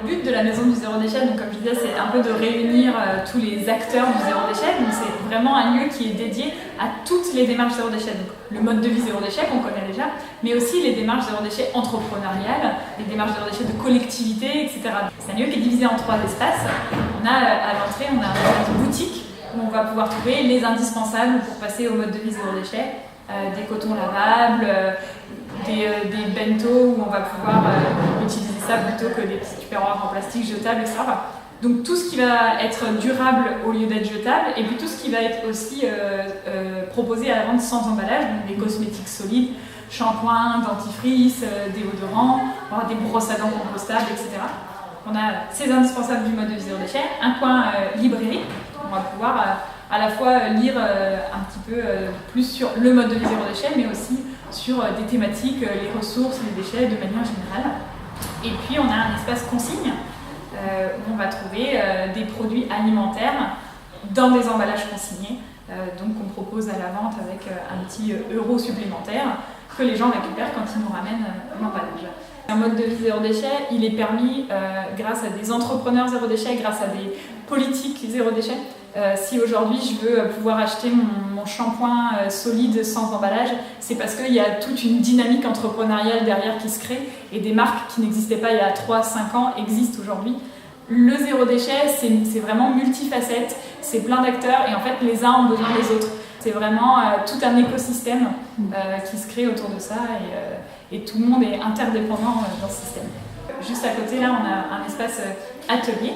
le but de la maison du zéro déchet, donc comme je disais, c'est un peu de réunir tous les acteurs du zéro déchet. Donc c'est vraiment un lieu qui est dédié à toutes les démarches zéro déchet. Donc le mode de vie zéro déchet qu'on connaît déjà, mais aussi les démarches zéro déchet entrepreneuriales, les démarches zéro déchet de collectivité, etc. C'est un lieu qui est divisé en 3 espaces. On a à l'entrée, on a un espace boutique où on va pouvoir trouver les indispensables pour passer au mode de vie zéro déchet, des cotons lavables, des bento où on va pouvoir utiliser ça plutôt que des petits tupperwares en plastique jetables, etc. Donc tout ce qui va être durable au lieu d'être jetable, et puis tout ce qui va être aussi proposé à la vente sans emballage, donc des cosmétiques solides, shampoing, dentifrice, déodorants, des brosses à dents compostables, etc. On a ces indispensables du mode de vie zéro déchet, un coin librairie, on va pouvoir à la fois lire un petit peu plus sur le mode de vie zéro déchet, mais aussi sur des thématiques, les ressources, les déchets de manière générale. Et puis on a un espace consigne où on va trouver des produits alimentaires dans des emballages consignés, donc on propose à la vente avec un petit euro supplémentaire que les gens récupèrent quand ils nous ramènent l'emballage. Un mode de vie zéro déchet, il est permis grâce à des entrepreneurs zéro déchet, grâce à des politiques zéro déchet. Si aujourd'hui je veux pouvoir acheter mon shampoing solide sans emballage, c'est parce qu'il y a toute une dynamique entrepreneuriale derrière qui se crée et des marques qui n'existaient pas il y a 3-5 ans existent aujourd'hui. Le zéro déchet, c'est vraiment multifacette, c'est plein d'acteurs et en fait les uns ont besoin des autres. C'est vraiment tout un écosystème qui se crée autour de ça et tout le monde est interdépendant dans ce système. Juste à côté là on a un espace atelier,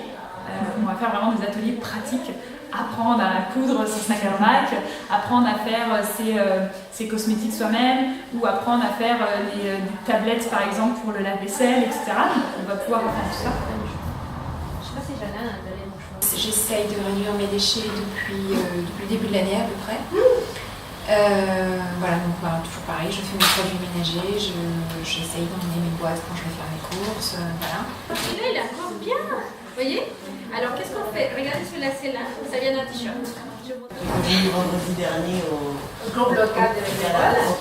on va faire vraiment des ateliers pratiques. Apprendre à coudre son sac à vrac, apprendre à faire ses cosmétiques soi-même ou apprendre à faire des tablettes par exemple pour le lave-vaisselle, etc. Donc on va pouvoir apprendre tout ça. Je sais pas si Jeanne a donné mon choix. J'essaye de réduire mes déchets depuis le début de l'année à peu près. Voilà, donc toujours pareil, je fais mes produits ménagers, j'essaye d'emmener mes boîtes quand je vais faire mes courses, voilà. Celui-là il est encore bien, vous voyez? Alors qu'est-ce qu'on fait? Regardez celui-là, c'est là, ça vient d'un t-shirt. J'ai venu vendredi dernier au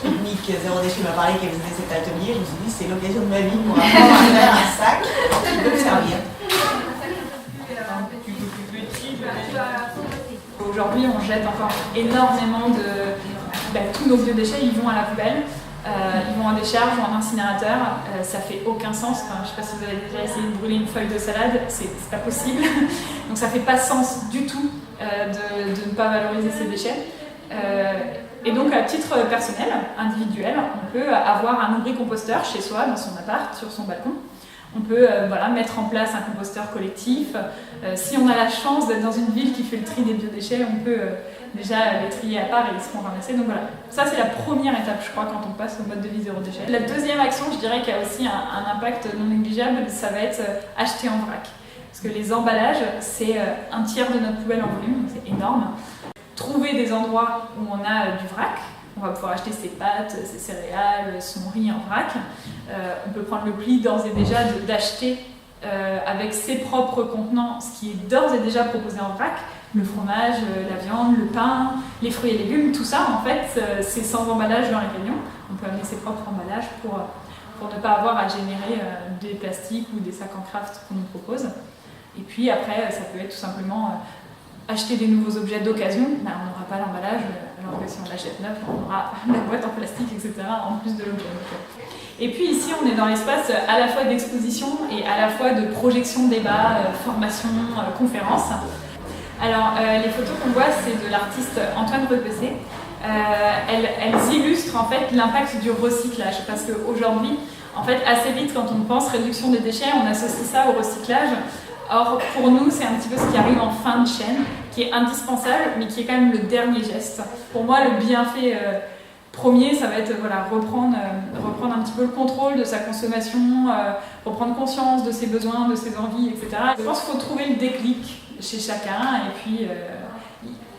pique-nique zéro déchet m'a parlé qu'elle faisait cet atelier. Je me suis dit c'est l'occasion de ma vie pour apprendre à faire un sac qui peut me servir. Aujourd'hui, on jette encore énormément de... tous nos biodéchets, ils vont à la poubelle. Ils vont en décharge ou en incinérateur, ça fait aucun sens. Enfin, je ne sais pas si vous avez déjà essayé de brûler une feuille de salade, c'est pas possible. Donc ça fait pas sens du tout de ne pas valoriser ces déchets. Et donc à titre personnel, individuel, on peut avoir un lombricomposteur chez soi, dans son appart, sur son balcon. On peut mettre en place un composteur collectif. Si on a la chance d'être dans une ville qui fait le tri des biodéchets, on peut déjà les trier à part et ils seront ramassés. Donc voilà, ça c'est la première étape, je crois, quand on passe au mode de vie zéro déchet. La deuxième action, je dirais qu'il y a aussi un impact non négligeable, ça va être acheter en vrac. Parce que les emballages, c'est un tiers de notre poubelle en volume, donc c'est énorme. Trouver des endroits où on a du vrac, on va pouvoir acheter ses pâtes, ses céréales, son riz en vrac. On peut prendre le pli d'ores et déjà d'acheter avec ses propres contenants ce qui est d'ores et déjà proposé en vrac. Le fromage, la viande, le pain, les fruits et légumes, tout ça en fait c'est sans emballage dans les camions. On peut amener ses propres emballages pour ne pas avoir à générer des plastiques ou des sacs en craft qu'on nous propose. Et puis après ça peut être tout simplement acheter des nouveaux objets d'occasion, on n'aura pas l'emballage, alors que si on l'achète neuf, on aura la boîte en plastique, etc. en plus de l'objet. Et puis ici, on est dans l'espace à la fois d'exposition et à la fois de projection, débat, formation, conférence. Alors, les photos qu'on voit, c'est de l'artiste Antoine Repessé. Elles illustrent en fait l'impact du recyclage, parce qu'aujourd'hui, en fait, assez vite, quand on pense réduction des déchets, on associe ça au recyclage. Or, pour nous, c'est un petit peu ce qui arrive en fin de chaîne, qui est indispensable, mais qui est quand même le dernier geste. Pour moi, le bienfait premier, ça va être reprendre un petit peu le contrôle de sa consommation, reprendre conscience de ses besoins, de ses envies, etc. Je pense qu'il faut trouver le déclic chez chacun, et puis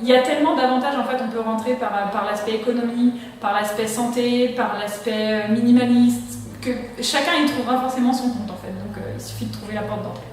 il y a tellement d'avantages, en fait, on peut rentrer par l'aspect économie, par l'aspect santé, par l'aspect minimaliste, que chacun y trouvera forcément son compte, en fait. Donc il suffit de trouver la porte d'entrée.